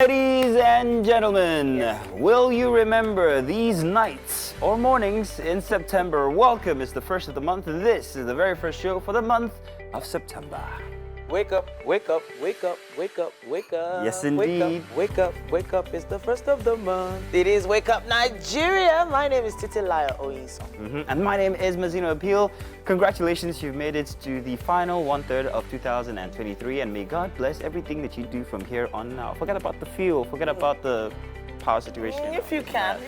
Ladies and gentlemen, will you remember these nights or mornings in September? Welcome, it's the first of the month. This is the very first show for the month of September. Wake up, wake up, wake up, wake up, wake up. Yes, indeed. Wake up, wake up. It's the first of the month. It is Wake Up Nigeria. My name is Titilayo Oyinson. And my name is Mazino Appeal. Congratulations, you've made it to the final one-third of 2023, and may God bless everything that you do from here on now. Forget about the fuel, forget about the power situation. If you can.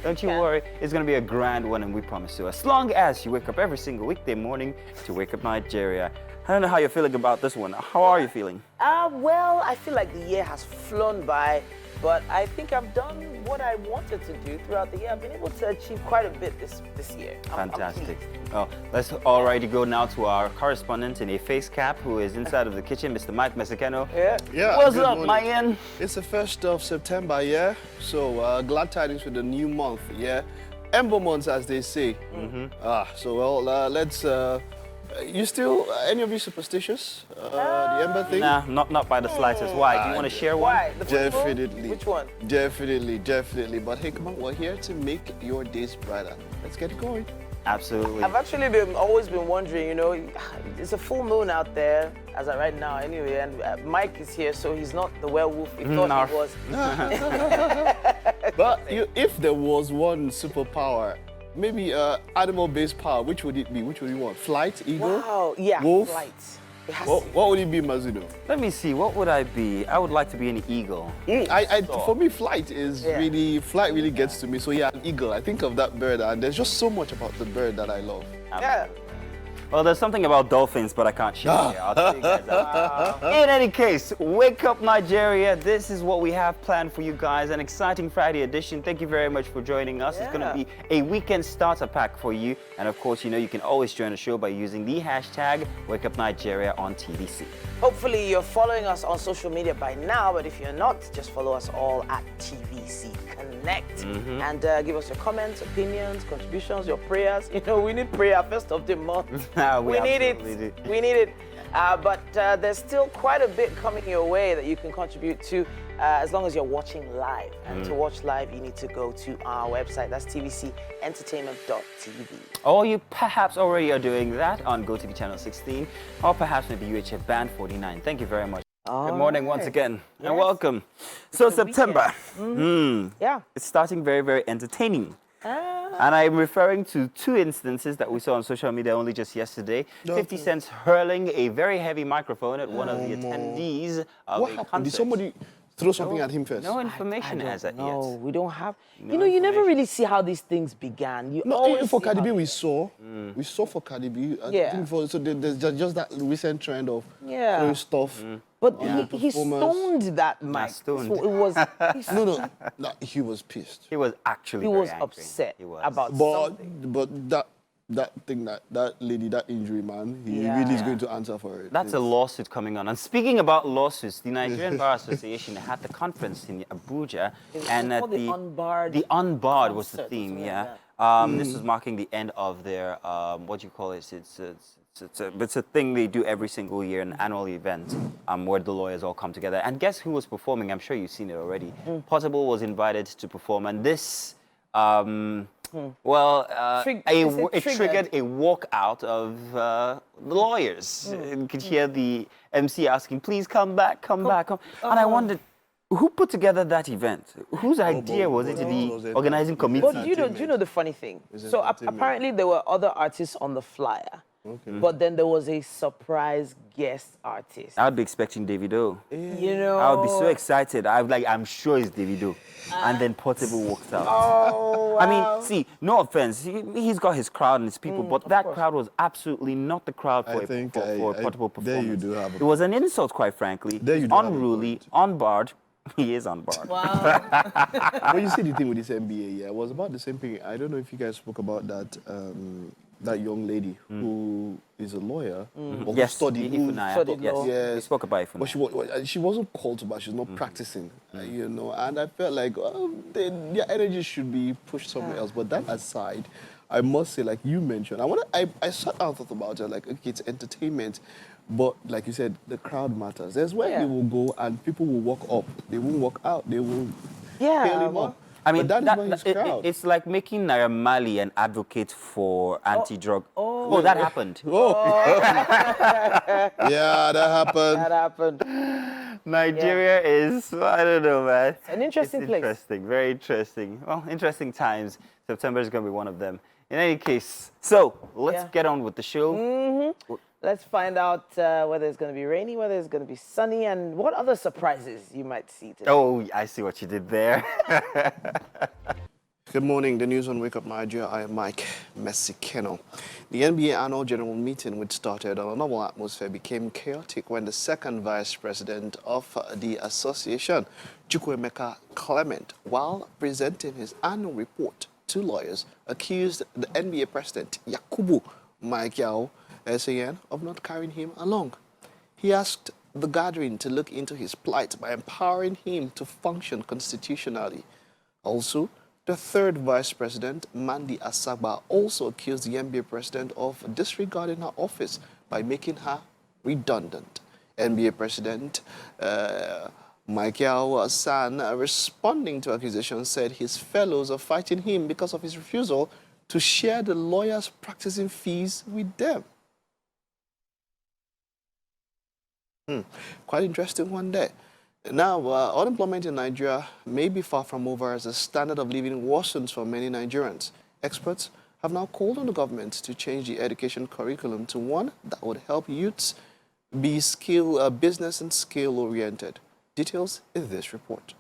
Don't you worry, it's going to be a grand one, and we promise you. As long as you wake up every single weekday morning to Wake Up Nigeria. I don't know how you're feeling about this one. How are you feeling? Well, I feel like the year has flown by, but I think I've done what I wanted to do throughout the year. I've been able to achieve quite a bit this year. Fantastic. Let's already go now to our correspondent in a face cap who is inside of the kitchen, Mr. Mike Mesicano. Yeah. What's up, Mayan? It's the 1st of September, yeah? So, glad tidings for the new month, yeah? Ember months, as they say. Let's... you still, any of you superstitious? The Ember thing? Nah, not by the slightest. Why? Do you want to share one? Why? Definitely. Which one? Definitely. But hey, come on, we're here to make your days brighter. Let's get going. Absolutely. I've actually always been wondering, you know, it's a full moon out there, as of right now anyway, and Mike is here, so he's not the werewolf we thought he was. But if there was one superpower, maybe animal-based power, which would it be? Which would you want? Flight, eagle? Wow, yeah, wolf? flight. What would it be, Mazino? Let me see, what would I be? I would like to be an eagle. For me, flight really gets to me. So yeah, an eagle. I think of that bird, and there's just so much about the bird that I love. Yeah. Well, there's something about dolphins, but I can't share here. I'll tell you guys after. In any case, Wake Up Nigeria. This is what we have planned for you guys. An exciting Friday edition. Thank you very much for joining us. It's going to be a weekend starter pack for you. And of course, you know, you can always join the show by using the hashtag Wake Up Nigeria on TVC. Hopefully, you're following us on social media by now, but if you're not, just follow us all at TVC Connect. And give us your comments, opinions, contributions, your prayers. You know, we need prayer first of the month. We need it. We need it. But there's still quite a bit coming your way that you can contribute to as long as you're watching live. And to watch live, you need to go to our website. That's tvcentertainment.tv. Or you perhaps already are doing that on GOTV Channel 16, or perhaps maybe UHF Band 49. Thank you very much. Good morning once again, and welcome. So September, Yeah. it's starting very, very entertaining. And I'm referring to two instances that we saw on social media only just yesterday. 50 Cent's hurling a very heavy microphone at one of the attendees of What a happened? concert. Did somebody throw something at him first? No information as of No, yet. we don't have. You know, you never really see how these things began. You always For see Cardi how B, we they- saw for Cardi B. I Yeah. think so there's just that recent trend of Yeah. throwing stuff. But on the he performance. stoned that mic. stoned. So it was. No, he was pissed. He was actually He very was angry. upset He was. about But something. that thing, that lady, that injury, man, he really is going to answer for it. That's a lawsuit coming on. And speaking about lawsuits, the Nigerian Bar Association had the conference in Abuja, and at called the Unbarred the Unbarred was the concert or theme. something Yeah, like this is marking the end of their what do you call it? It's a thing they do every single year, an annual event where the lawyers all come together. And guess who was performing? I'm sure you've seen it already. Portable was invited to perform, and this. It triggered a walkout of the lawyers. You could hear the MC asking, "Please come back, come back." And I wondered, who put together that event? Whose idea was it to the organizing committee? But do you know the funny thing? So apparently there were other artists on the flyer. But then there was a surprise guest artist. I would be expecting Davido. You know. I would be so excited. I'm sure it's Davido. And then Portable walked out. Oh, wow. I mean, see, no offense. He's got his crowd and his people, but that crowd was absolutely not the crowd for a Portable performance. There you do have a It was an insult, quite frankly. There you do have a Unruly, point. unbarred. He is unbarred. Wow. When you see the thing with this NBA, it was about the same thing. I don't know if you guys spoke about that that young lady who is a lawyer, or who studied. studied law. Yes, we spoke about Ifunaya. But she wasn't called to, but she's not practicing, you know. And I felt like their energy should be pushed somewhere else. But that aside, I must say, like you mentioned, I sat down and thought about it, like, okay, it's entertainment. But like you said, the crowd matters. There's where Yeah. you will go and people will walk up. They won't walk out. They will Yeah, hail him well, up. I mean, but that is where his crowd. it's like making Naira Marley an advocate for anti-drug. Oh, that happened. Yeah, that happened. that happened. Nigeria is, I don't know, man. It's an interesting place. Interesting, very interesting. Well, interesting times. September is going to be one of them. In any case, so let's get on with the show. Let's find out whether it's going to be rainy, whether it's going to be sunny, and what other surprises you might see today. Oh, I see what you did there. Good morning. The news on Wake Up Nigeria. I am Mike Messikeno. The NBA annual general meeting, which started on a normal atmosphere, became chaotic when the second vice president of the association, Chukwuemeka Clement, while presenting his annual report to lawyers, accused the NBA president, Yakubu Maikiao, SAN, of not carrying him along. He asked the gathering to look into his plight by empowering him to function constitutionally. Also, the third vice president, Mandi Asaba, also accused the NBA president of disregarding her office by making her redundant. NBA president Michael San, responding to accusations, said his fellows are fighting him because of his refusal to share the lawyers' practicing fees with them. Quite interesting one there. Now, unemployment in Nigeria may be far from over as the standard of living worsens for many Nigerians. Experts have now called on the government to change the education curriculum to one that would help youths be business and skill-oriented. Details in this report.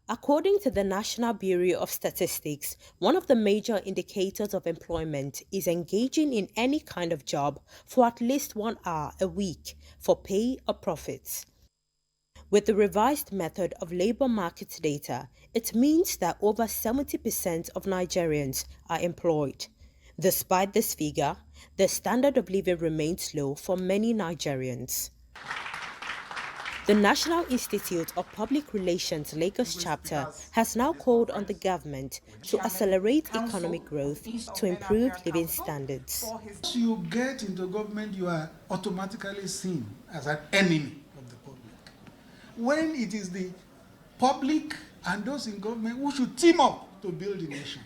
According to the National Bureau of Statistics, one of the major indicators of employment is engaging in any kind of job for at least 1 hour a week for pay or profits. With the revised method of labor market data, it means that over 70% of Nigerians are employed. Despite this figure, the standard of living remains low for many Nigerians. The National Institute of Public Relations Lagos chapter has now called on the government to accelerate economic growth to improve living standards. Once you get into government, you are automatically seen as an enemy of the public. When it is the public and those in government who should team up to build a nation.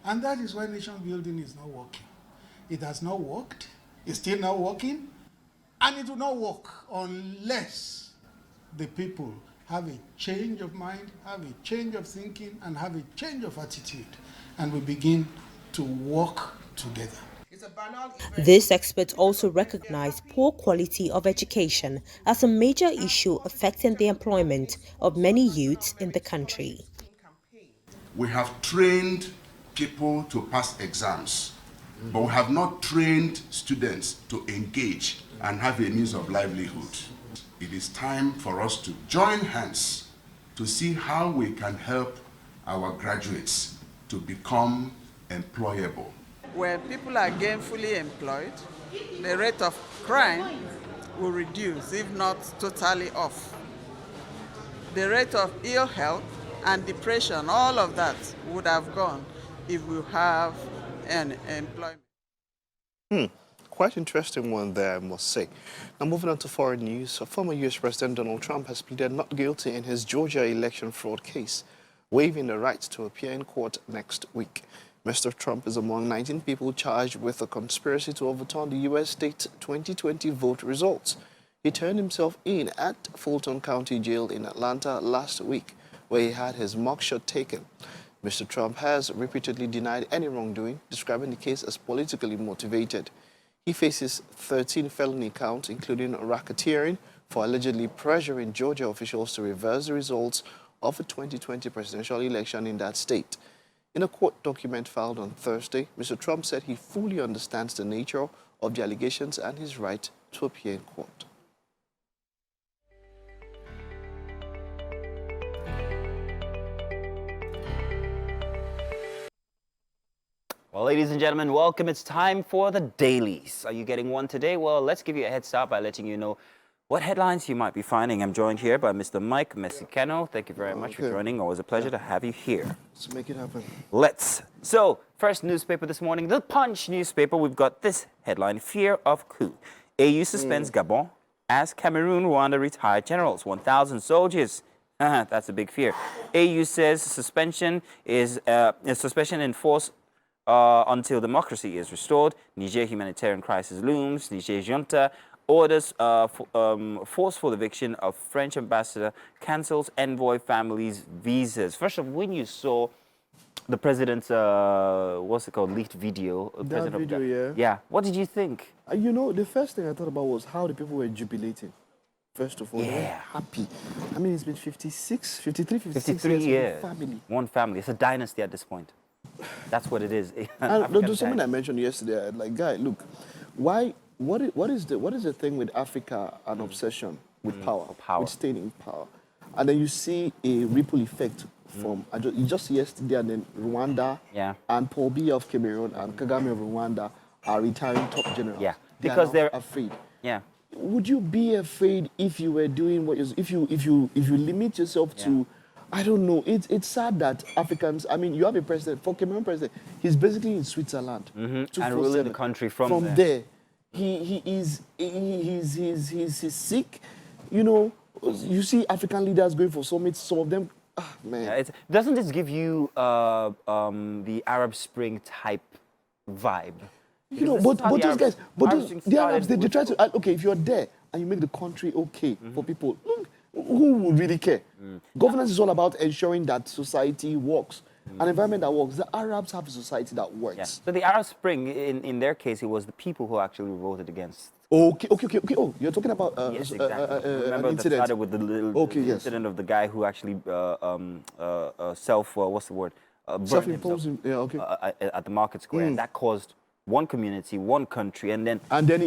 And that is why nation building is not working. It has not worked, it's still not working, and it will not work unless the people have a change of mind, have a change of thinking, and have a change of attitude, and we begin to work together. These experts also recognize poor quality of education as a major issue affecting the employment of many youths in the country. We have trained people to pass exams, but we have not trained students to engage and have a means of livelihood. It is time for us to join hands to see how we can help our graduates to become employable. When people are gainfully employed, the rate of crime will reduce, if not totally off. The rate of ill health and depression, all of that would have gone if we have an employment. Quite interesting one there, I must say. Now, moving on to foreign news, former U.S. President Donald Trump has pleaded not guilty in his Georgia election fraud case, waiving the right to appear in court next week. Mr. Trump is among 19 people charged with a conspiracy to overturn the U.S. state 2020 vote results. He turned himself in at Fulton County Jail in Atlanta last week, where he had his mugshot taken. Mr. Trump has repeatedly denied any wrongdoing, describing the case as politically motivated. He faces 13 felony counts, including racketeering, for allegedly pressuring Georgia officials to reverse the results of the 2020 presidential election in that state. In a court document filed on Thursday, Mr. Trump said he fully understands the nature of the allegations and his right to appear in court. Well, ladies and gentlemen, welcome. It's time for the dailies. Are you getting one today? Well, let's give you a head start by letting you know what headlines you might be finding. I'm joined here by Mr. Mike Messicano. Thank you very much for joining. Always a pleasure to have you here. Let's make it happen. So, first newspaper this morning, the Punch newspaper. We've got this headline: Fear of coup. AU suspends Gabon as Cameroon, Rwanda retired generals, 1,000 soldiers. That's a big fear. AU says suspension in force until democracy is restored. Niger humanitarian crisis looms. Niger junta orders forceful eviction of French ambassador, cancels envoy families' visas. First of all, when you saw the president's, what's it called, leaked video? That video, yeah. Yeah. What did you think? You know, the first thing I thought about was how the people were jubilating. First of all, they were happy. I mean, it's been 53 years. Family. One family. It's a dynasty at this point. That's what it is. And there's something I mentioned yesterday. Like, guy, look, what is the thing with Africa? An obsession with power, with staying in power, and then you see a ripple effect from just yesterday, and then Rwanda and Paul Biya of Cameroon and Kagame of Rwanda are retiring top generals. Yeah, because they're afraid. Yeah. Would you be afraid if you were doing if you limit yourself to? I don't know. It's sad that Africans. I mean, you have a president, for Cameroon president. He's basically in Switzerland and ruling the country from there. He's sick. You know, you see African leaders going for summits. Some of them, man. Yeah, doesn't this give you the Arab Spring type vibe? You know, but those guys, the Arabs, they try to. Okay, if you're there and you make the country okay for people, look, who would really care? Governance is all about ensuring that society works, an environment that works. The Arabs have a society that works. Yeah. So the Arab Spring, in their case, it was the people who actually voted against. Okay. Oh, you're talking about yes, exactly. Remember an that incident. started with the little incident of the guy who actually self-imposed. Yeah, okay. At the market square, and that caused one community, one country, and then I get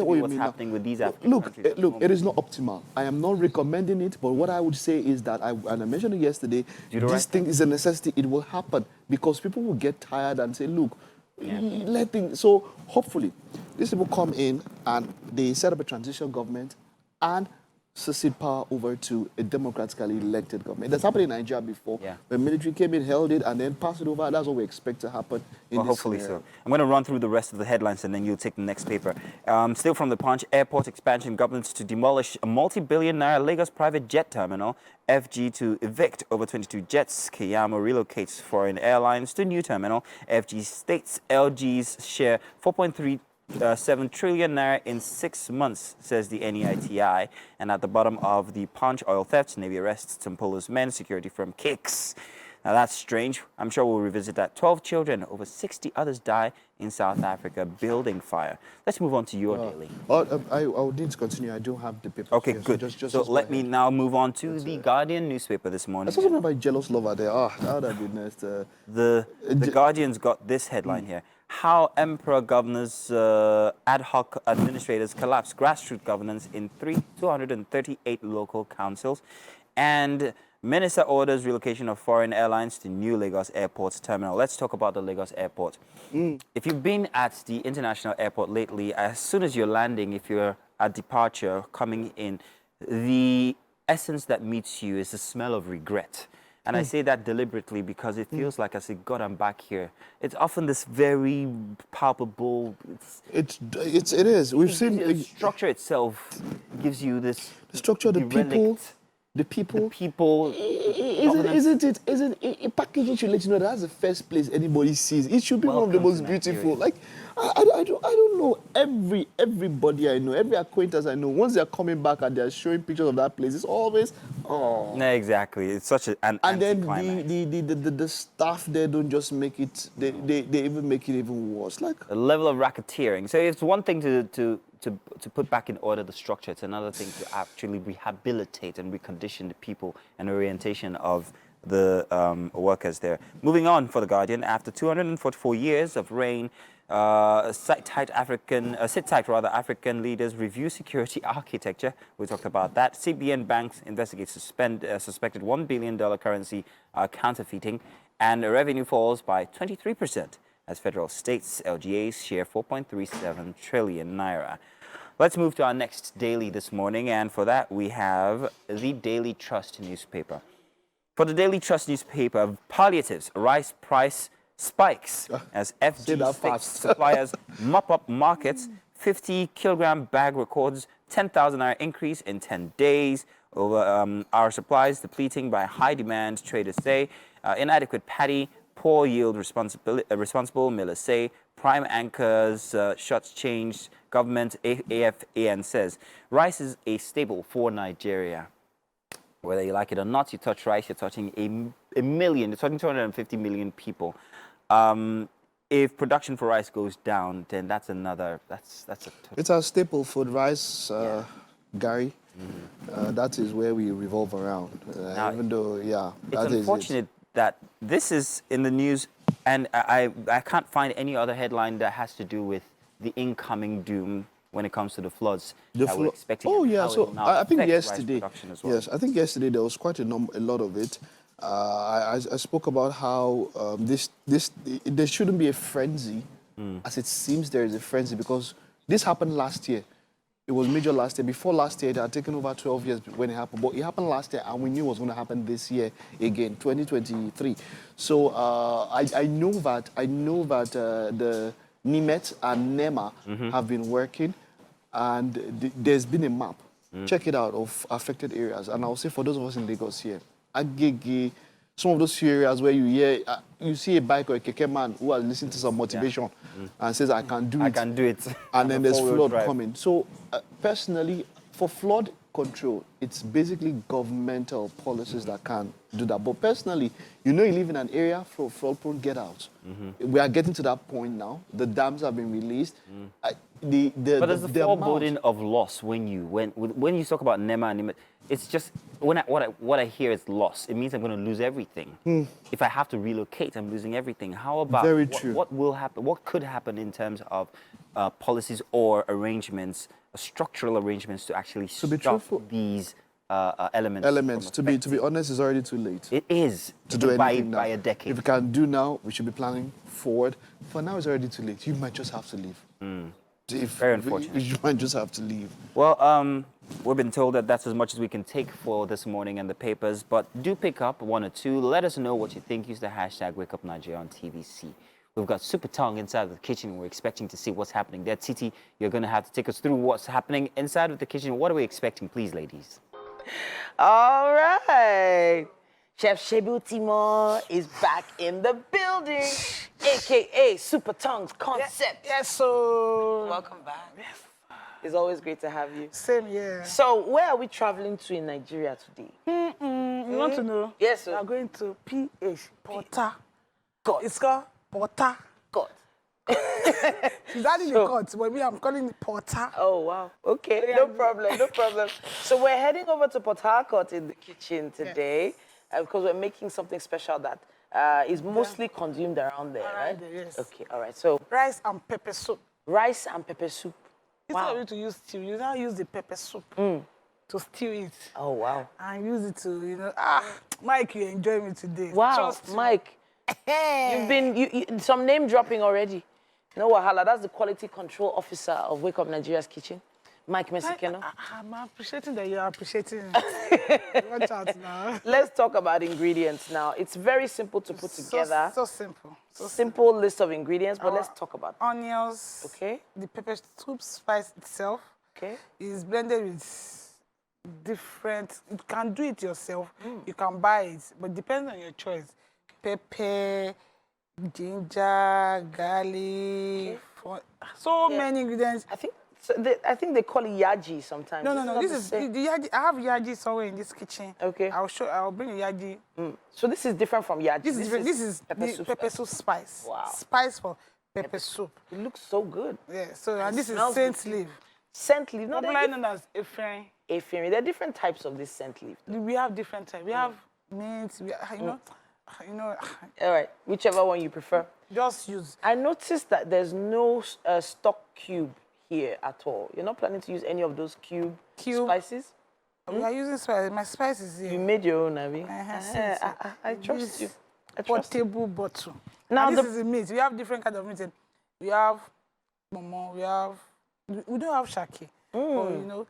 what you mean. Happening with these African countries. Look, it is not optimal. I am not recommending it, but what I would say is that and I mentioned it yesterday. This thing is a necessity. It will happen because people will get tired and say, look, let things. So hopefully, these people come in and they set up a transition government and secede power over to a democratically elected government. That's happened in Nigeria before. Yeah. The military came in, held it, and then passed it over. That's what we expect to happen in this hopefully scenario. so. I'm going to run through the rest of the headlines and then you'll take the next paper. Still from the Punch, airport expansion, governments to demolish a multi-billion naira Lagos private jet terminal, FG to evict over 22 jets, Keyamo relocates foreign airlines to new terminal, FG states LG's share 4.37 trillion naira in 6 months, says the NEITI. And at the bottom of the Punch, oil theft, Navy arrests Tempolo's men, security firm kicks. Now that's strange. I'm sure we'll revisit that. 12 children, over 60 others die in South Africa, building fire. Let's move on to your daily. I would need to continue. I don't have the paper. Okay, here, good. So let me now move on to the Guardian newspaper this morning. I saw something about jealous lover there. That would have been nice. The Guardian's got this headline here. How Emperor governors, ad hoc administrators collapse grassroots governance in 238 local councils. And Minister orders relocation of foreign airlines to new Lagos Airport terminal. Let's talk about the Lagos Airport. If you've been at the international airport lately, as soon as you're landing, if you're at departure, coming in, the essence that meets you is the smell of regret. And I say that deliberately because it feels like I say, God, I'm back here. It's often this very palpable. It is. We've seen the structure itself gives you this. The structure, the people. The people. Isn't it packaging should let you know that's the first place anybody sees. It should be one of the most beautiful. Like I don't know. Everybody I know, every acquaintance I know, once they're coming back and they're showing pictures of that place, it's always No, exactly. It's such an and then the staff there don't just make it. They even make it even worse. Like a level of racketeering. So it's one thing to put back in order the structure. It's another thing to actually rehabilitate and recondition the people and orientation of the workers there. Moving on for The Guardian, after 244 years of reign, sit-tight African leaders review security architecture. We talked about that. CBN banks investigate suspected $1 billion currency counterfeiting, and revenue falls by 23%. As federal states, LGAs share 4.37 trillion naira. Let's move to our next daily this morning, and for that we have the Daily Trust newspaper. For the Daily Trust newspaper, palliatives, rice price spikes as FG6 suppliers mop up markets. 50-kilogram bag records 10,000 naira increase in 10 days. Over our supplies depleting by high demand, traders say. Inadequate paddy, poor yield responsible, millers say. Prime anchors, shots changed. Government AFAN says rice is a staple for Nigeria. Whether you like it or not, you touch rice, you're touching a million, you're touching 250 million people. If production for rice goes down, then that's another, It's our staple food, rice, Gary. That is where we revolve around. Now, even though, it's unfortunate that this is in the news, and I can't find any other headline that has to do with the incoming doom when it comes to the floods that we're expecting. Oh yeah, so I think yesterday, well. yes, I think yesterday there was quite a lot of it. I spoke about how there shouldn't be a frenzy, as it seems there is a frenzy, because this happened last year. It was major last year. Before last year, it had taken over 12 years when it happened. But it happened last year, and we knew it was going to happen this year again, 2023. So I know that the NIMET and NEMA have been working, and there's been a map. Check it out, of affected areas. And I'll say for those of us in Lagos here, Agege, some of those areas where you see a bike or a keke man who has listened to some motivation and says, I can do it. And then there's flood coming. So personally, for flood control, it's basically governmental policies that can do that. But personally, you live in an area for flood-prone, get out. We are getting to that point now. The dams have been released. But there's the foreboding of loss when you talk about NEMA and NIMET. It's just what I hear is loss. It means I'm going to lose everything. If I have to relocate, I'm losing everything. How about what will happen? What could happen in terms of policies or arrangements, structural arrangements to actually stop these elements? To be honest, it's already too late. It is to do anything by now. a decade. If we can do now, we should be planning forward. For now, it's already too late. You might just have to leave. Very unfortunate. You might just have to leave. Well, we've been told that that's as much as we can take for this morning in the papers, but do pick up one or two. Let us know what you think. Use the hashtag #WakeUpNigeria on TVC. We've got Super Tongue inside of the kitchen. We're expecting to see what's happening there. Titi, you're going to have to take us through what's happening inside of the kitchen. What are we expecting, please, ladies? All right. Chef Shebu Timor is back in the building, a.k.a. Super Tongue's concept. Yes, so... Welcome back. Yes. It's always great to have you. Same here. So, where are we traveling to in Nigeria today? You want to know? Yes, sir. We are going to PH, Porta. God. It's called Porta. God. She's adding the court, but me, I'm calling it Porta. Oh, wow. Okay, no problem, no problem. So we're heading over to Port Harcourt in the kitchen today because we're making something special that is mostly consumed around there, right? Yes. Okay, all right. So rice and pepper soup. Rice and pepper soup. Instead of you to use stew, you now use the pepper soup to stew it. Oh, wow. And use it to, Mike, you enjoy me today. Wow, Trust Mike. You've been some name dropping already. You know what, Hala? That's the quality control officer of Wake Up Nigeria's kitchen, Mike Mesikeno. I'm appreciating that you're appreciating it. Watch out now. Let's talk about ingredients now. It's very simple to put together. So simple. Simple list of ingredients, but let's talk about onions. Okay. The pepper soup spice itself. Okay. Is blended with different. You can do it yourself. You can buy it, but depends on your choice. Pepper, ginger, garlic, so many ingredients. I think they call it yaji sometimes. No. This is the yaji. I have yaji somewhere in this kitchen. Okay. I'll bring the yaji. So this is different from yaji. This is different. This is pepper soup spice. Wow. Spice for pepper soup. It looks so good. Yeah. So and this is scent leaf. Scent leaf. No, popularly known as ephraim. Ephraim. There are different types of this scent leaf. We have different types. We have mint. All right, whichever one you prefer. Just use. I noticed that there's no stock cube here at all. You're not planning to use any of those cube spices? We are using spices. My spice is here. You made your own, Abby. I trust you. Portable bottle. Now this is the meat. We have different kinds of meat. We have momo. We don't have shaki. But, you know,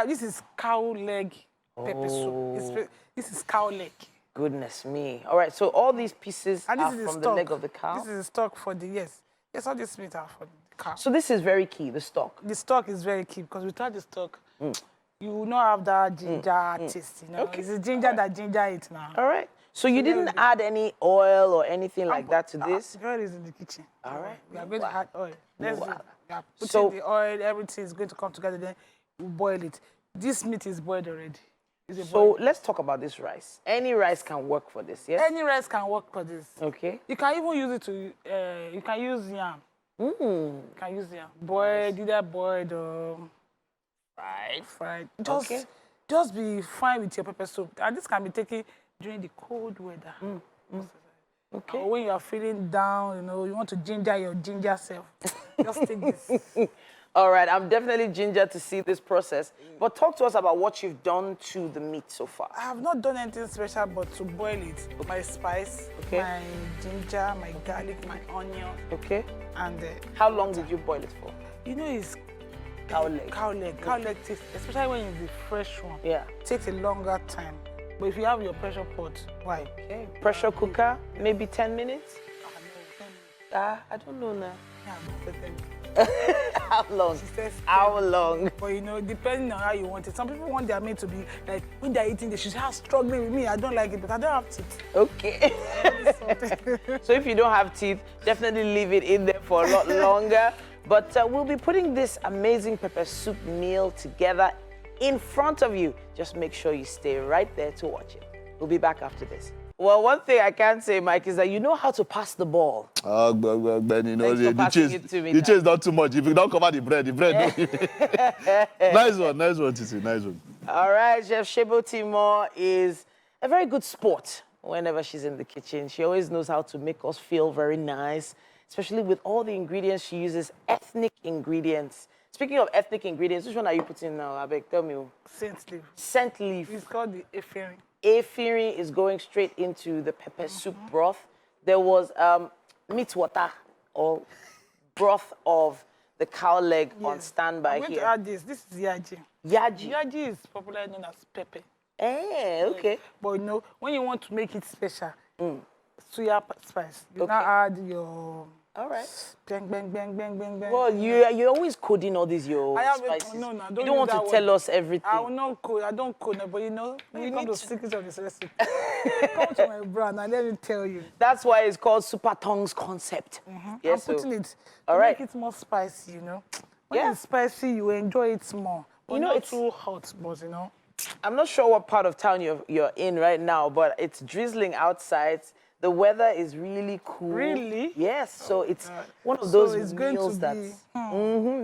this is cow leg pepper soup. This is cow leg. Goodness me. All right, so all these pieces And are this is from the the stock. leg of the cow? This is the stock for the, yes, all this meat are for the cow. So this is very key, the stock. The stock is very key because without the stock, you will not have that ginger taste, you know. Okay. It's the ginger that ginger it now. All right. So you didn't add any oil or anything like that to this? The oil is in the kitchen. All right. We are going to add oil. Let's do it. We are putting So- the oil, everything is going to come together, then we boil it. This meat is boiled already. It's a So boiled. let's talk about this rice. Any rice can work for this, yes? Any rice can work for this. Okay. You can even use it to, you can use yam. You can use yam. Boiled, either boiled or fried. Just be fine with your pepper soup. And this can be taken during the cold weather. Okay. Or when you are feeling down, you know, you want to ginger your ginger self. Just take this. All right, I'm definitely ginger to see this process. But talk to us about what you've done to the meat so far. I have not done anything special but to boil it. My spice, Okay. my ginger, my garlic, my onion, Okay. and How long did you boil it for? you know it's Cow leg. Cow leg takes, especially when it's the fresh one. Yeah. Takes a longer time. But if you have your pressure pot, why? Okay. Pressure cooker, maybe 10 minutes? I don't know now. How long? How long? But you know, depending on how you want it. Some people want their meat to be like when they're eating, they should have struggling with me. I don't like it, but I don't have teeth. Okay. So if you don't have teeth, definitely leave it in there for a lot longer. But we'll be putting this amazing pepper soup meal together in front of you. Just make sure you stay right there to watch it. We'll be back after this. Well, one thing I can say, Mike, is that you know how to pass the ball. Ben, you know, Thanks for the passing it to me the now. chase not too much. If you don't cover the bread. Nice one, Titi, nice one. All right, Chef Shebo Timor is a very good sport whenever she's in the kitchen. She always knows how to make us feel very nice, especially with all the ingredients she uses, ethnic ingredients. Speaking of ethnic ingredients, which one are you putting now, Abeg? Tell me. Scent leaf. Scent leaf. It's called the ephedrine. Ephedrine is going straight into the pepper soup broth. There was meat water or broth of the cow leg on standby I'm going here. to add this. This is yaji. Yaji. Yaji is popularly known as pepper. Okay. But you know, when you want to make it special, suya spice, you Okay. now add your All right. bang, bang, bang, bang, bang, bang. Well, you're always coding all these your I have spices. no, you don't don't use want to that tell word. us everything. I will not code. I don't code, but you know, when You you come need to to. secrets of this recipe, come to my brand and let me tell you. That's why it's called Super Tongues concept. Yes, I'm putting it all to right. make it more spicy, you know. When Yeah. it's spicy, you enjoy it more. But You know, not it's- too hot, but you know. I'm not sure what part of town you're in right now, but it's drizzling outside. The weather is really cool. Really? Yes. So it's one of So those it's going to meals that be,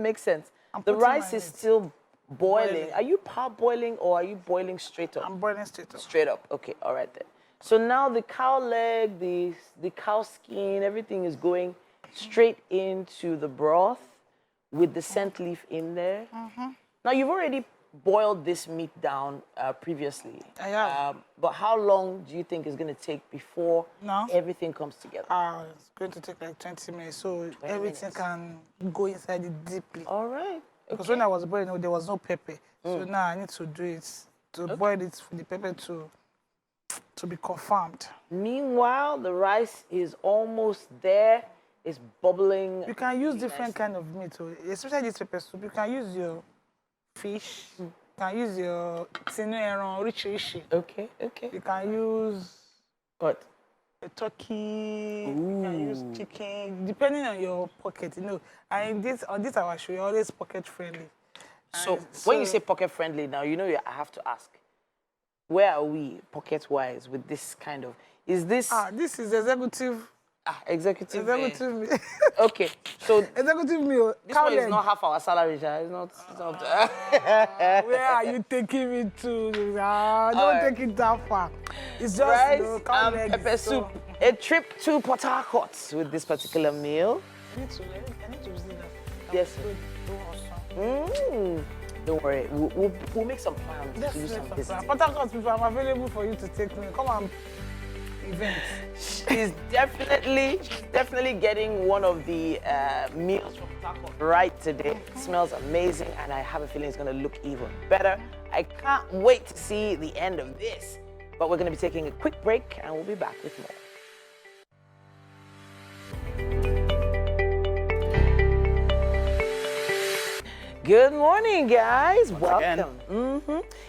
makes sense. I'm The putting rice my is meat. still boiling. Boiling. Are you parboiling or are you boiling straight up? I'm boiling straight up. Straight up. Okay. All right then. So now the cow leg, the cow skin, everything is going straight into the broth with the scent leaf in there. Now you've already boiled this meat down previously. I have. But how long do you think it's going to take before No. everything comes together? It's going to take like 20 minutes, so everything can go inside it deeply. All right. Because when I was boiling, there was no pepper. So now I need to do it, to boil it for the pepper to be confirmed. Meanwhile, the rice is almost there. It's bubbling. You can use different kind of meat, especially this pepper soup. You can use your fish, you can use your tinu eran, rich. Okay, okay. You can use But a turkey, you can use chicken, depending on your pocket, you know. And on this our show, you're always pocket friendly. so And when you say pocket friendly now, you know I have to ask, where are we pocket wise with this kind of? Is this this is executive executive? meal. Okay, so Executive meal. this Cow one is leg. not half our salary, Sha. It's not. Where are you taking me to? Don't Alright. take it that far. It's just Rice cow and leg pepper is soup. A trip to Port Harcourt with this particular meal. I need to visit that. Yes, sir. Don't worry, we'll make some plans to do some visiting. Port Harcourt people, I'm available for you to take me. Come and event. She's definitely getting one of the meals from Taco right today. It smells amazing, and I have a feeling it's going to look even better. I can't wait to see the end of this. But we're going to be taking a quick break, and we'll be back with more. Good morning, guys. Welcome.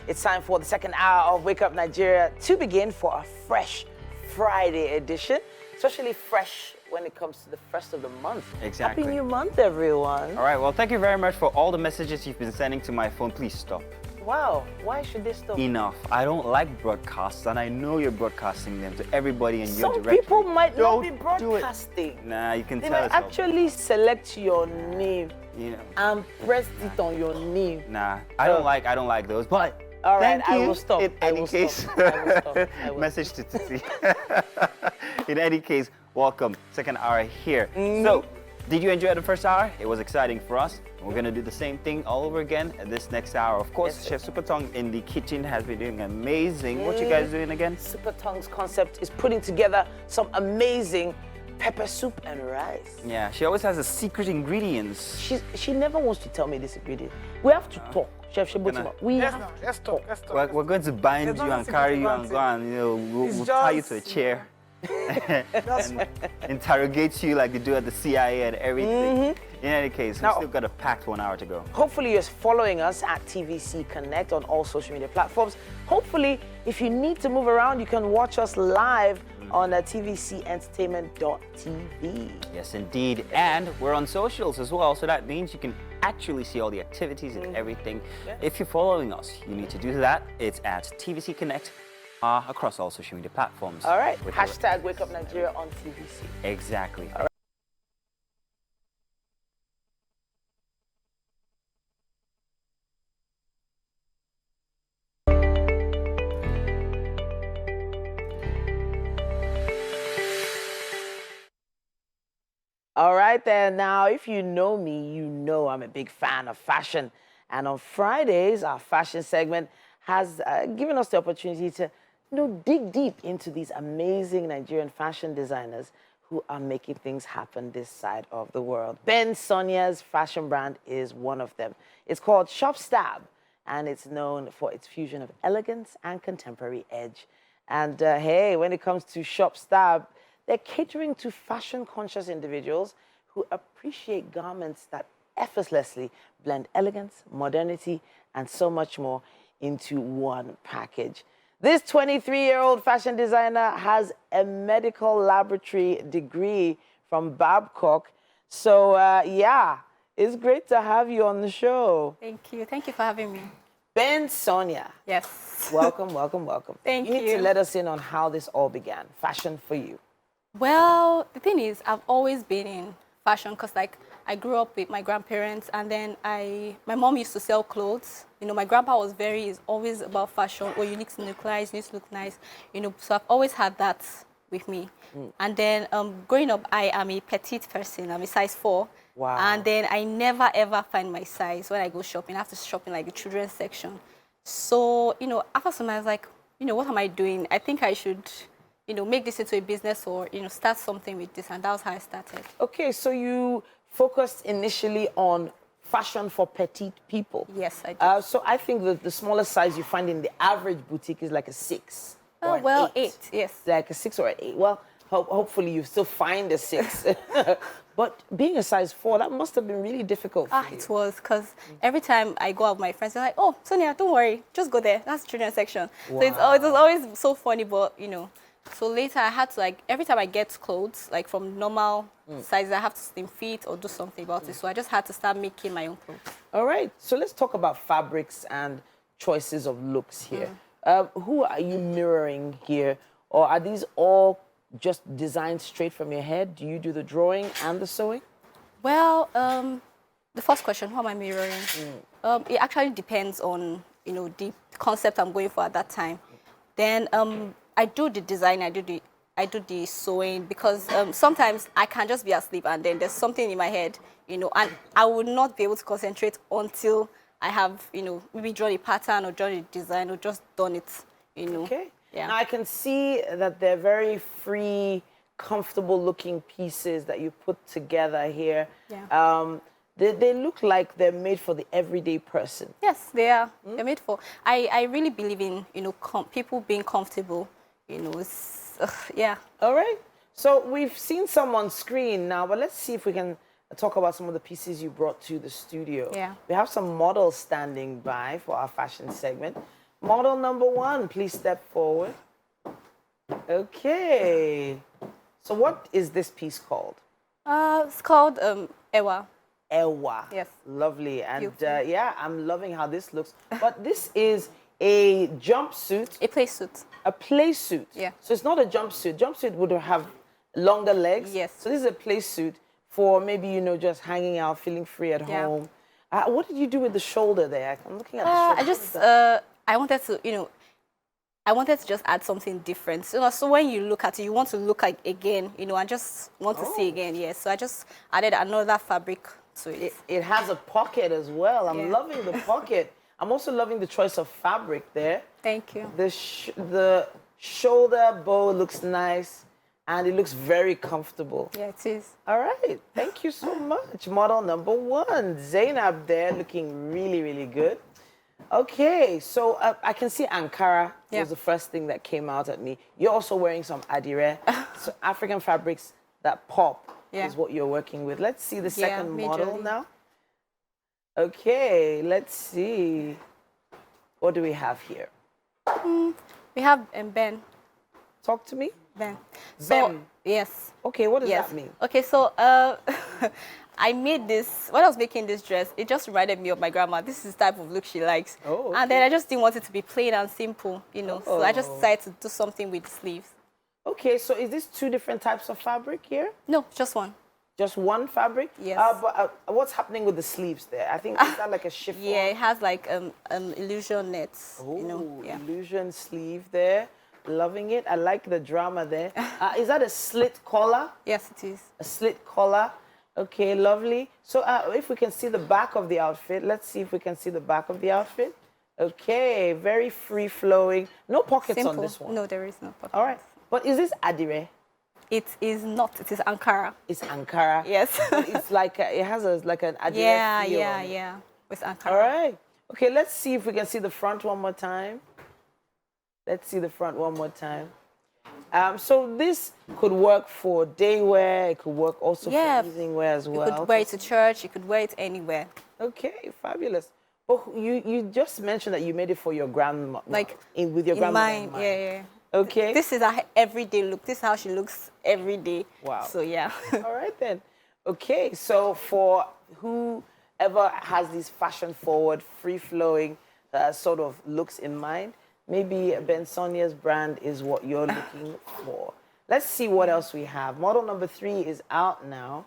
It's time for the second hour of Wake Up Nigeria to begin for a fresh Friday edition, especially fresh when it comes to the first of the month. Exactly. Happy new month, everyone. All right, well, thank you very much for all the messages you've been sending to my phone. Please stop. Wow, why should they stop? Enough. I don't like broadcasts, and I know you're broadcasting them to everybody in your Some directory. people might not be Don't do it. broadcasting. Nah, you can They tell might us. actually select your name You know, and press it on your name. nah, I don't like those. But All right, thank I you. will stop. In I any will case, stop. I will stop. I will message to Titi. In any case, welcome. Second hour here. So, did you enjoy the first hour? It was exciting for us. We're gonna do the same thing all over again at this next hour. Of course, Yes, Chef Super Tong in the kitchen has been doing amazing. What you guys doing again? Super Tongue's concept is putting together some amazing pepper soup and rice. Yeah, she always has the secret ingredients. She never wants to tell me this ingredient. We have to talk, Chef Shebotima. We Yes, have now, to let's talk. talk. Let's talk. We're going to bind There's you not a and secret carry you about and it. go and we'll It's tie you just, to a chair That's and interrogate you like they do at the CIA and everything. In any case, we Now- still got a packed 1 hour to go. Hopefully you're following us at TVC Connect on all social media platforms. Hopefully, if you need to move around, you can watch us live on tvcentertainment.tv. Yes, indeed. And we're on socials as well, so that means you can actually see all the activities and everything. If you're following us, you need to do that. It's at TVC Connect across all social media platforms. All right, With hashtag Wake Up Nigeria on TVC. Exactly. All right, then. Now, if you know me, you know I'm a big fan of fashion. And on Fridays, our fashion segment has given us the opportunity to dig deep into these amazing Nigerian fashion designers who are making things happen this side of the world. Ben Sonia's fashion brand is one of them. It's called Shop Stab, and it's known for its fusion of elegance and contemporary edge. And hey, when it comes to Shop Stab, they're catering to fashion-conscious individuals who appreciate garments that effortlessly blend elegance, modernity, and so much more into one package. This 23-year-old fashion designer has a medical laboratory degree from Babcock. So, yeah, it's great to have you on the show. Thank you. Thank you for having me. Ben Sonia, Yes. welcome, welcome, welcome. Thank You need you. to let us in on how this all began, fashion for you. Well, the thing is, I've always been in fashion because, like, I grew up with my grandparents, and then my mom used to sell clothes. You know, my grandpa was is always about fashion. Oh, you need to look nice, you need to look nice. You know, so I've always had that with me. And then growing up, I am a petite person. I'm a size 4. Wow. And then I never ever find my size when I go shopping. I have to shop in like the children's section. So, you know, after some time I was like, you know, what am I doing? I think I should, you know, make this into a business or, you know, start something with this. And that was how I started. Okay, so you focused initially on fashion for petite people. Yes, I did. So I think that the smallest size you find in the average boutique is like a 6. Oh, or an well, 8. 8, yes. Like a 6 or an 8. Well, hopefully you still find a 6. But being a size 4, that must have been really difficult for you. It was, because every time I go out with my friends, they're like, oh, Sonia, don't worry, just go there. That's the children's section. So it was always so funny, but, you know. So later I had to, like, every time I get clothes, like from normal sizes, I have to slim fit or do something about it. So I just had to start making my own clothes. All right, so let's talk about fabrics and choices of looks here. Who are you mirroring here? Or are these all just designed straight from your head? Do you do the drawing and the sewing? Well, the first question, who am I mirroring? It actually depends on, you know, the concept I'm going for at that time. Then I do the design, I do the sewing, because sometimes I can just be asleep and then there's something in my head, you know, and I would not be able to concentrate until I have, you know, maybe drawn a pattern or drawn a design or just done it, you know. Okay. Yeah. Now I can see that they're very free, comfortable looking pieces that you put together here. Yeah. They look like they're made for the everyday person. Yes, they are. They're made for. I really believe in, you know, people being comfortable. You know, it's, yeah. All right. So we've seen some on screen now, but let's see if we can talk about some of the pieces you brought to the studio. Yeah. We have some models standing by for our fashion segment. Model number 1, please step forward. Okay. So what is this piece called? It's called Ewa. Ewa. Yes. Lovely. And Beautiful. yeah, I'm loving how this looks. But this is a jumpsuit. A play suit. A play suit. Yeah. So it's not a jumpsuit. Jumpsuit would have longer legs. Yes. So this is a play suit for maybe, you know, just hanging out, feeling free at Yeah. home. What did you do with the shoulder there? I'm looking at the shoulder. I just, I wanted to, you know, I wanted to just add something different. So when you look at it, you want to look at again, you know, and just want to see again. Yes. So I just added another fabric to it. It has a pocket as well. I'm Yeah. loving the pocket. I'm also loving the choice of fabric there. Thank you. The shoulder bow looks nice, and it looks very comfortable. Yeah, it is. All right, thank you so much. Model number 1, Zainab there, looking really, really good. Okay, so I can see Ankara Yeah. was the first thing that came out at me. You're also wearing some Adire. So African fabrics that pop Yeah. is what you're working with. Let's see the Yeah, second model majorly. now. Okay, let's see. What do we have here? We have Ben. Talk to me. Ben. So, Ben. yes. Okay, what does Yes. that mean? Okay, so I made this, when I was making this dress, it just reminded me of my grandma. This is the type of look she likes. Oh, And then I just didn't want it to be plain and simple, you know. So I just decided to do something with the sleeves. Okay, so is this 2 different types of fabric here? No, just one. Just one fabric? Yes. But what's happening with the sleeves there? I think, is that like a chiffon? Yeah, it has like illusion nets, Oh, you know. Yeah. illusion sleeve there. Loving it. I like the drama there. Is that a slit collar? Yes, it is. A slit collar. Okay, lovely. So if we can see the back of the outfit, let's see if we can see the back of the outfit. Okay, very free flowing. No pockets Simple. on this one. No, there is no pocket. All right. But is this Adire? It is not. It is Ankara. It's Ankara. Yes. But it's like it has like an Adire Yeah, feel yeah, on it. yeah. With Ankara. All right. Okay, let's see if we can see the front one more time. Let's see the front one more time. So this could work for day wear. It could work also Yeah. for evening wear as well. You could wear it to church. You could wear it anywhere. Okay, fabulous. But you just mentioned that you made it for your grandma, Like, with your In grandma mind, yeah, yeah. Okay. This is her everyday look. This is how she looks every day. Wow. So yeah. All right then. Okay, so for whoever has these fashion-forward, free-flowing sort of looks in mind, maybe Ben Sonia's brand is what you're looking for. Let's see what else we have. Model number 3 is out now.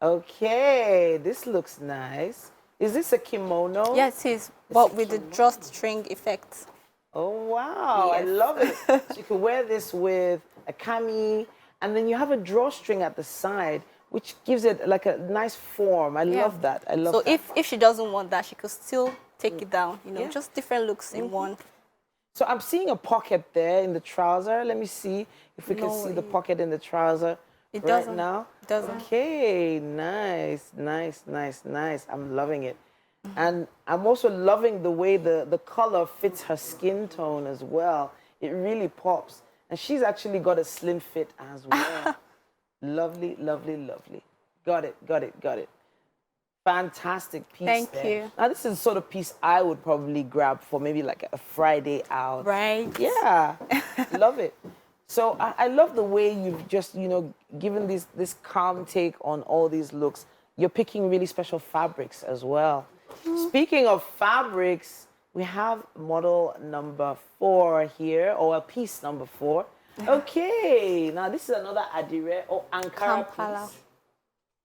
Okay, this looks nice. Is this a kimono? Yeah, it is. But with the drawstring effect. Oh, wow. I Yes. love it. So you could wear this with a cami, and then you have a drawstring at the side, which gives it like a nice form. I love that. I love So that. if she doesn't want that, she could still take it down. You know, Yeah. just different looks in one. So I'm seeing a pocket there in the trouser. Let me see if we can No, see the pocket in the trouser It right doesn't. now. It doesn't. Okay, nice, nice, nice, nice. I'm loving it. And I'm also loving the way the color fits her skin tone as well. It really pops. And she's actually got a slim fit as well. Lovely, lovely, lovely. Got it, got it, got it. Fantastic piece. Thank there. you. Now this is the sort of piece I would probably grab for maybe like a Friday out. Right. Yeah, love it. So I love the way you've just, given this calm take on all these looks. You're picking really special fabrics as well. Speaking of fabrics, we have model number 4 here, or a piece number 4. Okay, now this is another Adire or Ankara Kampala. piece.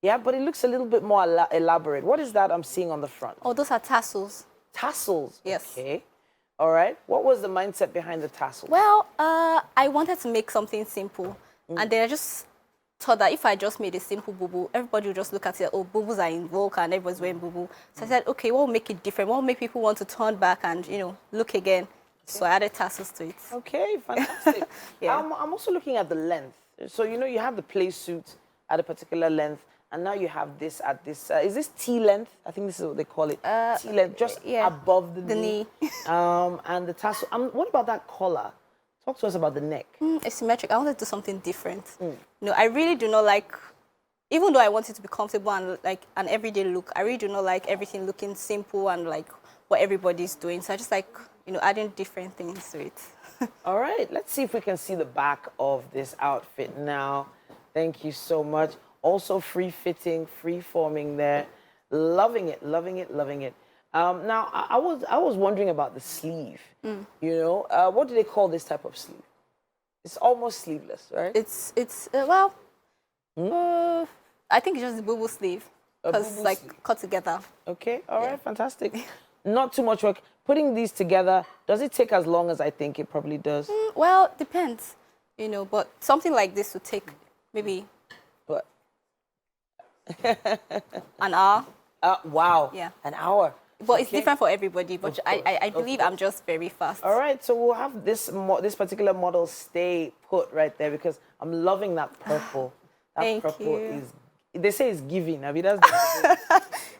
Yeah, but it looks a little bit more elaborate. What is that I'm seeing on the front? Oh, those are tassels. Tassels. Yes. Okay. All right. What was the mindset behind the tassels? Well, I wanted to make something simple. And then I just thought that if I just made a simple boo-boo, everybody would just look at it, oh, boo-boos are in vogue and everybody's wearing boo-boo. So I said, okay, what will make it different? What will make people want to turn back and, look again? So I added tassels to it. Okay, fantastic. Yeah. I'm also looking at the length. So, you know, you have the play suit at a particular length, and now you have this at this, is this T-length? I think this is what they call it. T-length, just above the knee. And the tassel. What about that collar? Talk to us about the neck. It's symmetric. I wanted to do something different. No, I really do not like, even though I want it to be comfortable and like an everyday look, I really do not like everything looking simple and like what everybody's doing. So I just like, you know, adding different things to it. All right, let's see if we can see the back of this outfit now. Thank you so much. Also free-fitting, free-forming there. Loving it, loving it, loving it. Now, I was wondering about the sleeve. You know, what do they call this type of sleeve? It's almost sleeveless, right? I think it's just the boo-boo sleeve because it's like cut together. Okay, all right, fantastic. Not too much work. Putting these together, does it take as long as I think it probably does? Well, depends, you know, but something like this would take maybe What? an hour. Wow. Yeah. An hour. But it's different for everybody, but I believe I'm just very fast. All right, so we'll have this particular model stay put right there because I'm loving that purple. That Thank purple you. is, they say it's giving. I mean, that's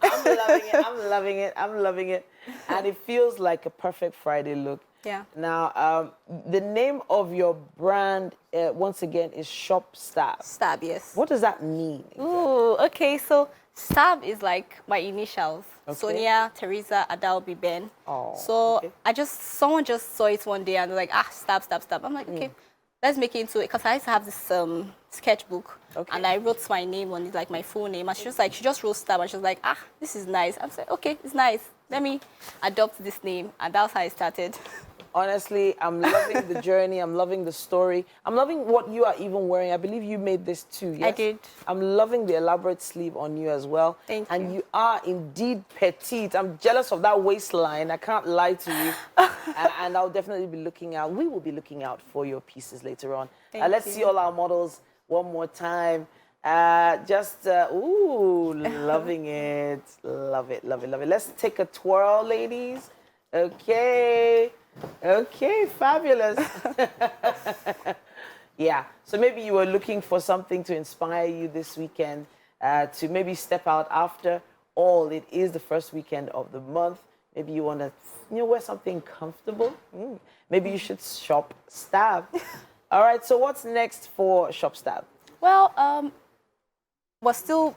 I'm loving it, I'm loving it, I'm loving it. And it feels like a perfect Friday look. Yeah. Now, the name of your brand, once again, is Shop Stab. Stab, yes. What does that mean? Ooh, okay, so Stab is like my initials. Okay. Sonia, Teresa, Adalbi, Ben. Oh, so okay. Someone just saw it one day and they're like, Stab, Stab, Stab. I'm like, okay, let's make it into it. Because I used to have this sketchbook and I wrote my name on it, like my full name. And she just wrote Stab and she was like, this is nice. I'm saying, okay, it's nice. Let me adopt this name. And that's how it started. Honestly, I'm loving the journey. I'm loving the story. I'm loving what you are even wearing. I believe you made this too, yes? I did. I'm loving the elaborate sleeve on you as well. Thank you. And you are indeed petite. I'm jealous of that waistline. I can't lie to you. and I'll definitely be looking out. We will be looking out for your pieces later on. Let's see all our models one more time. Ooh, loving it. Love it, love it, love it. Let's take a twirl, ladies. Okay. Okay, fabulous. Yeah, so maybe you were looking for something to inspire you this weekend to maybe step out after all. It is the first weekend of the month. Maybe you want to wear something comfortable. Maybe you should shop Stab. All right, so what's next for Shop Stab? Well, we're still,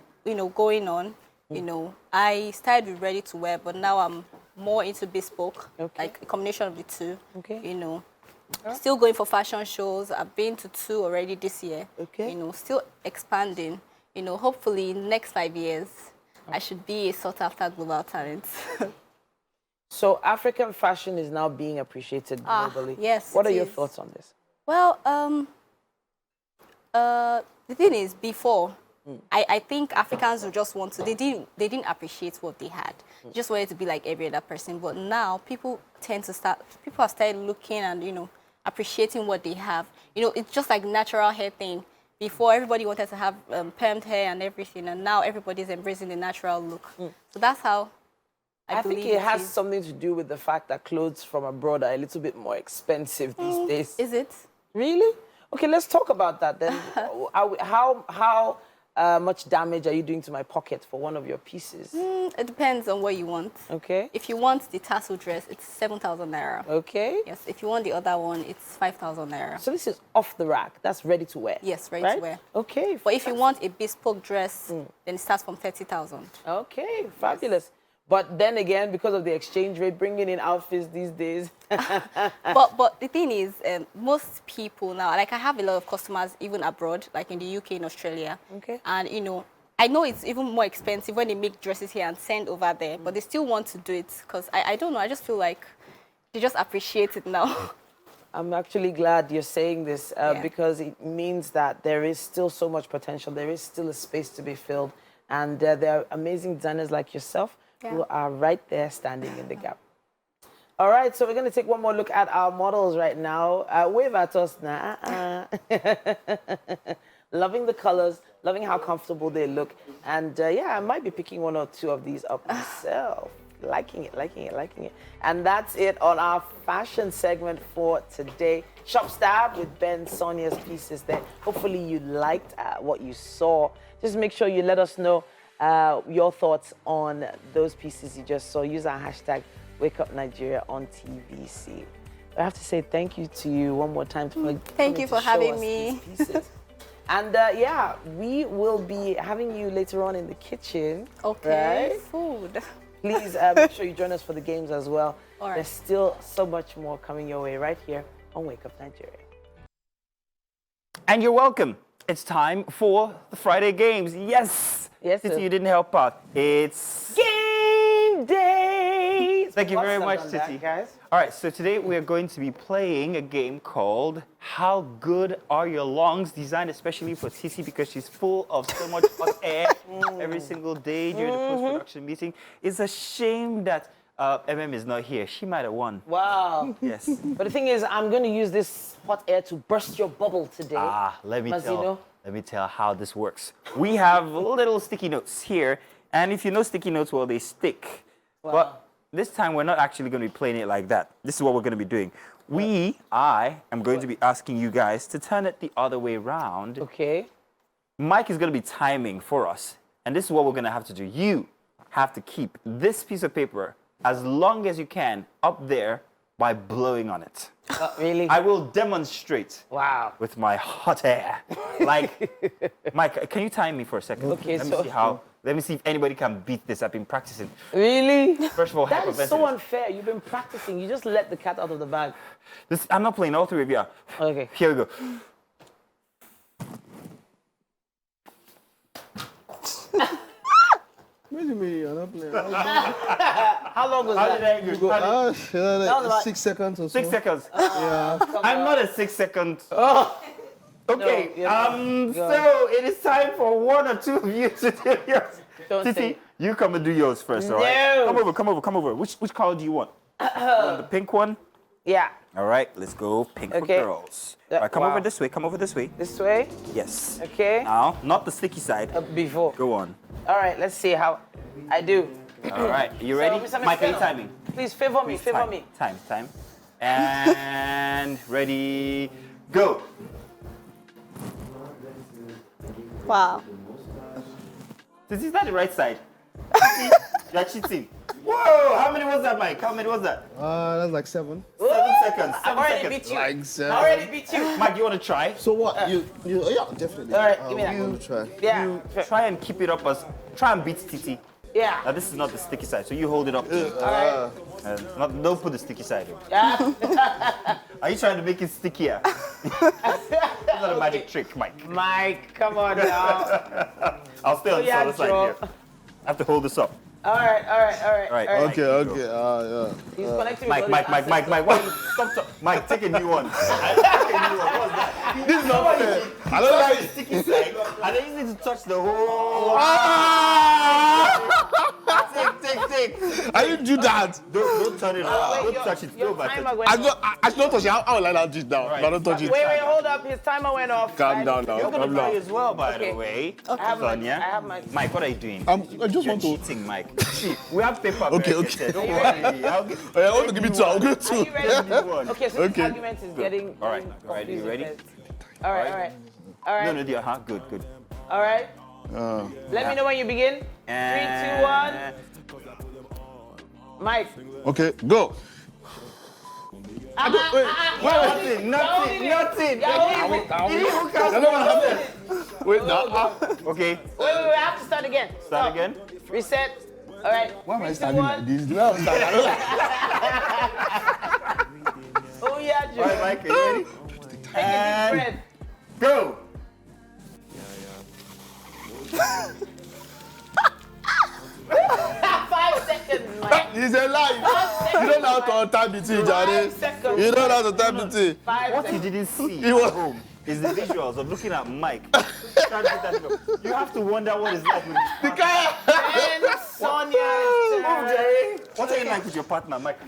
going on. I started with ready to wear, but now I'm more into bespoke, like a combination of the two. Okay. Still going for fashion shows. I've been to 2 already this year. Okay. Still expanding. Hopefully next 5 years, I should be a sought after global talent. So African fashion is now being appreciated globally. Yes. What are your thoughts on this? Well, the thing is, before, I think Africans would just want to, they didn't appreciate what they had. They just wanted to be like every other person. But now people have started looking and, appreciating what they have. It's just like natural hair thing. Before, everybody wanted to have permed hair and everything. And now everybody's embracing the natural look. So that's how I believe think it has something to do with the fact that clothes from abroad are a little bit more expensive these days. Is it? Really? Okay, let's talk about that then. How much damage are you doing to my pocket for one of your pieces? It depends on what you want. Okay. If you want the tassel dress, it's 7,000 naira. Okay. Yes. If you want the other one, it's 5,000 naira. So this is off the rack. That's ready to wear. Yes, ready to wear. Okay. But if you want a bespoke dress, then it starts from 30,000. Okay, fabulous. Yes. But then again, because of the exchange rate, bringing in outfits these days. but the thing is, most people now, like I have a lot of customers even abroad, like in the UK and Australia. Okay. And, I know it's even more expensive when they make dresses here and send over there, but they still want to do it because I don't know, I just feel like they just appreciate it now. I'm actually glad you're saying this because it means that there is still so much potential. There is still a space to be filled. And there are amazing designers like yourself who are right there standing in the gap. All right, so we're going to take one more look at our models right now. Wave at us now. Loving the colors, loving how comfortable they look. And I might be picking 1 or 2 of these up myself. liking it. And that's it on our fashion segment for today. Shop Stab with Ben Sonia's pieces there. Hopefully you liked what you saw. Just make sure you let us know your thoughts on those pieces you just saw. Use our hashtag #WakeUpNigeria on TVC. I have to say thank you to you one more time. Thank you for having me. And yeah, we will be having you later on in the kitchen. Okay, right? food. Please make sure you join us for the games as well. All right. There's still so much more coming your way right here on Wake Up Nigeria. And you're welcome. It's time for the Friday games. Yes. Yes, Titi, sir. you didn't help out. It's Game day! Thank you very Lots much, of them, Titi. guys. All right, so today we are going to be playing a game called How Good Are Your Lungs? Designed especially for Titi because she's full of so much hot air every single day during the post-production meeting. It's a shame that is not here. She might have won. Wow. Yes. But the thing is, I'm going to use this hot air to burst your bubble today. Let me Mazino. tell how this works. We have little sticky notes here, and if you know sticky notes, well, they stick. Wow. But this time we're not actually going to be playing it like that. This is what we're going to be doing. I am going to be asking you guys to turn it the other way around. Okay. Mike is going to be timing for us, and this is what we're going to have to do. You have to keep this piece of paper as long as you can up there by blowing on it. Really? I will demonstrate. Wow. With my hot air. Like, Mike, can you time me for a second? Okay, Let me see if anybody can beat this. I've been practicing. Really? First of all, that is so hyperventilate. unfair. You've been practicing. You just let the cat out of the bag. I'm not playing, all three of you are. Okay. Here we go. What do you mean you're not playing? How long was How that? did I go? How did- That was about 6 seconds or so. 6 seconds. Yeah. I'm not a 6 second. Oh. Okay, No, you're not. so it is time for one or two of you to do yours. Don't say Titi, it. you come and do yours first, all right? No. Come over. Which color do you want? You want the pink one? Yeah. All right, let's go pink for Okay. girls. All right, come Wow. over this way, This way? Yes. Okay. Now, not the sticky side. Before. Go on. All right, let's see how I do. All right, you ready? So, Mr. Mike, are you Mr. timing? Please favor me, Please, favor time, me. Time. And ready, go. Wow. This is not the right side. You're cheating. Whoa, how many was that, Mike? How many was that? That's like 7. 7 seconds. I've already beat you. Like 7. I already beat you. Mike, you want to try? So what? You yeah, definitely. All right, give me that. I'm gonna try. Yeah. Try and keep it up as, try and beat Titi. Yeah. Now this is not the sticky side, so you hold it up. All Don't put the sticky side in. right. Are you trying to make it stickier? It's not a magic trick, Mike. Mike, come on now. I'll stay on this other side here. I have to hold this up. All right. Right. Okay. Yeah. He's connecting Mike, with all his assets. Mike, wait, stop. Mike, take a new one. Take a new one. What's that? This is not fair. I don't Touch like the sticky side, and then you need to touch the whole. Take. I didn't do that. Don't turn it off. Wait, Don't touch it. your Go back. timer went I off. don't touch it. I would like that dish down. Right. But don't touch it. Wait, hold up. His timer went off. Calm down now. You're gonna Calm play down. as well, by Okay. the way. I have my- Sonia. I have my- Mike, what are you doing? I just You're want to. cheating, Mike. See, we have paper. Okay. Don't worry. I'll get. I want to give it 2. I'll give it 2. Are you ready? One. Okay, so this Okay. argument is getting. All right. getting All right. You confusing ready? first. All right. No, dear. Good. All right. Let me know when you begin. 3, 2, 1. Mike. Okay, go. Nothing. Wait, now. Okay. Wait, I have to start again. Start again. Reset. All right. Why am I 3, 2, standing 1. like this? Do I stand? I don't like. Oh yeah, Joe. All right, Mike. Are you ready? Take a deep breath. Go. 5 seconds, Mike. It's a lie. You don't know how to untie the tea, Johnny. 5 seconds. You don't know how to untie the tea. 5 What you seconds. didn't see He was- at home is the visuals of looking at Mike. Trying to put that thing up. You have to wonder what it's like with The guy. And Sonia's turn. Jerry. What are you like with your partner, Mike?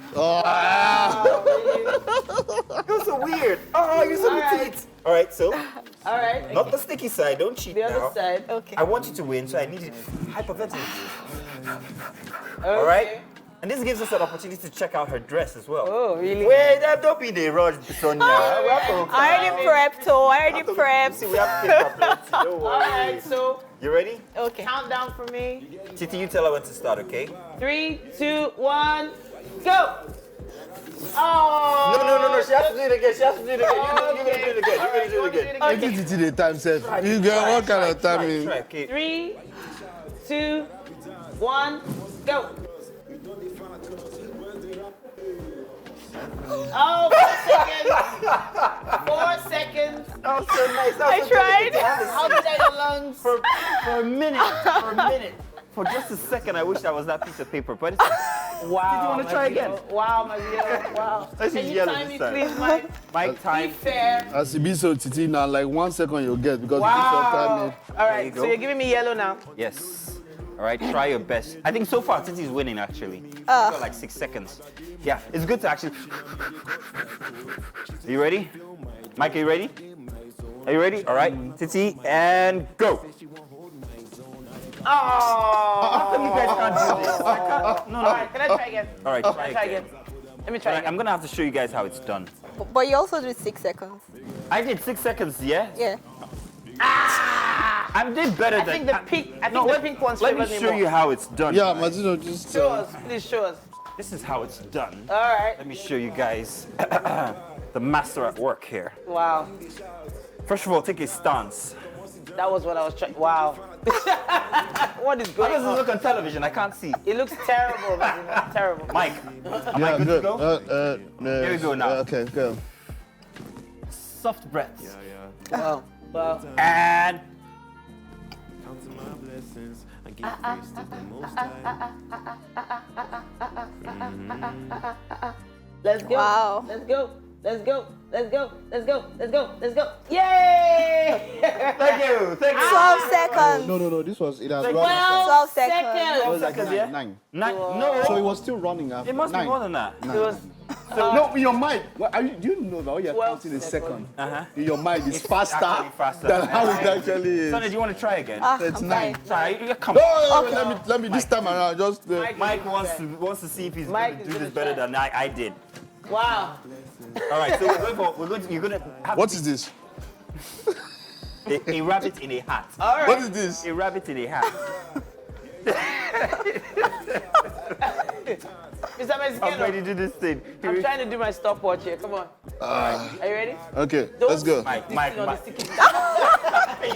You're so weird. Oh, you're so All right. petite. All right, so All right. not the sticky side. Don't cheat The other now. side. Okay. I want you to win, so I need you to hyperventilate. Okay. All right. And this gives us an opportunity to check out her dress as well. Oh, really? Wait, don't be the rush, Sonia. I already prepped, oh, I already prepped. We have paper plates, don't worry. All right, so You ready? Okay. countdown for me. Titi, you tell her when to start, okay? 3, 2, 1, go! Oh! No. She has to do it again. You're gonna do it again. You're gonna do it again. Okay. It is the time set. You get what kind of time? Try, okay. 3, 2, 1, go! Oh, 4 seconds. 4 seconds. That was so nice. I tried. How did your lungs? For a minute. For just a second, I wish that was that piece of paper. But it's Wow. Did you want to try again? Wow, my dear. Wow. Let's Can use you yellow time this me, time. please, Mike? Mike, Be time. fair. As it be so, Titi, now like 1 second you'll get because Wow. it takes some time. All you right, go. so you're giving me yellow now. Yes. All right, try your best. I think so far Titi's winning actually. She's got like 6 seconds. Yeah, it's good to actually. Are you ready? Mike, are you ready? Are you ready? All right, Titi, and go. Oh! How come you guys can't do this? I can't. No. All right, can I try again? All right, Can try I try again. again? Let me All try right, again. I'm gonna have to show you guys how it's done. But you also do 6 seconds. I did 6 seconds, yeah? Yeah. I did better I than. think the pink one's Let me favors show more. you how it's done. Yeah, guys. Martino, just. Show us, please show us. This is how it's done. All right. Let me show you guys the master at work here. Wow. First of all, take a stance. That was what I was trying. Wow. What is How going does this on? look on television? I can't see. It looks terrible, man. Terrible. Mike, am I good to go? Here we go now. Okay, go. Soft breaths. Wow. Wow. And Let's go. Wow. Let's go. Let's go. Let's go. Let's go. Let's go. Let's go. Yay! thank you. 12 seconds. No, this was it has run 12 after. 12 seconds. It was like seconds, yeah? 9. No, So it was still running after. it must be 9. more than that. It was No, in your mind, what are you, do you know that you're 12 counting in seconds. second? In your mind, it's faster, actually faster. than how it actually is. Sonny, do you want to try again? It's I'm 9. fine. Try. Come No, on. let me this time around, just. Mike wants to see if he's Mike going to is do gonna this better try. than I did. wow. All right, so you're going to have What is this? a rabbit in a hat. All right. What is this? A rabbit in a hat. Mr. I'm Mexicano, ready to do this thing. I'm trying to do my stopwatch here. Come on. Are you ready? Okay, Don't let's go. Mike. You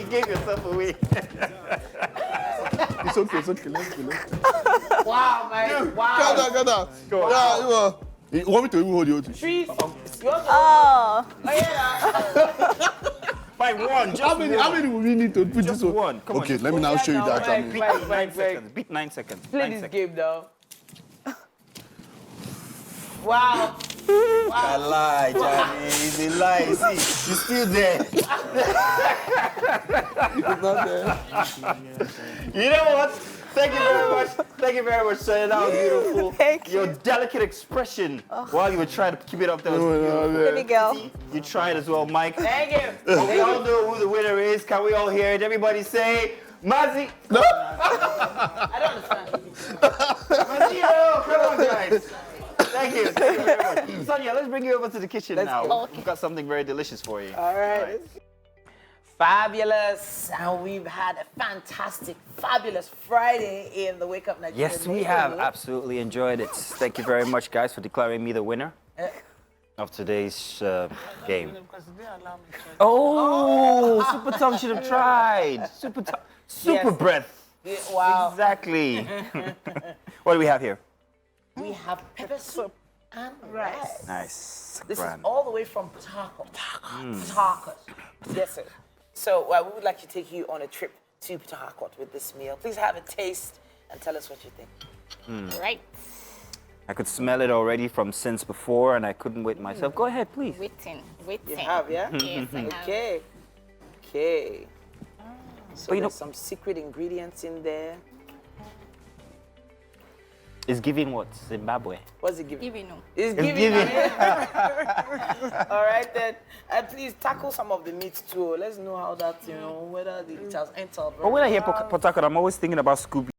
gave yourself away. It's okay, let's go. Wow, man. Wow. Calm down. Go on. Yeah, you want me to even hold you? Trees. You also. Oh. Oh, yeah. By one, just How many will we need to put Just this on? one. Come on, Okay, just let me now show you the actual Mike, meaning. Mike, Beat Mike, 9 Mike. seconds. Beat 9 seconds. Play 9 this seconds. game, though. Wow. I lie, Johnny. It's a lie. See, you're still there. You know what? Thank you very much. Thank you very much, sir. That was beautiful. Thank you. Your delicate expression while you were trying to keep it up there was beautiful. Baby girl. You tried as well, Mike. Thank you. But we all know who the winner is. Can we all hear it? Everybody say, Mazi. I don't understand. Mazio. Come on, guys. Thank you. Thank you very much. Sonia, let's bring you over to the kitchen now. go. We've got something very delicious for you. All right. Fabulous. And we've had a fantastic, fabulous Friday in the Wake Up Nigeria. Yes, we have absolutely enjoyed it. Thank you very much, guys, for declaring me the winner of today's game. Because they didn't allow me to. Oh, Super Tongue should have tried. Super Yes. Breath. Yeah, wow. Exactly. What do we have here? We have pepper soup and rice. Nice. This is Grand. all the way from Port Harcourt. Port Harcourt. Yes, sir. So we would like to take you on a trip to Port Harcourt with this meal. Please have a taste and tell us what you think. Right. I could smell it already from since before, and I couldn't wait myself. Go ahead, please. Waiting. You have, yeah? Yes, I have. Okay. Okay. So But you know- there's some secret ingredients in there. It's giving what? Zimbabwe. What's it giving? Give you know. It's It's giving. giving. All right then. Please tackle some of the meat too. Let's know how that, whether it has entered. But when I hear Port Harcourt, I'm always thinking about Scooby.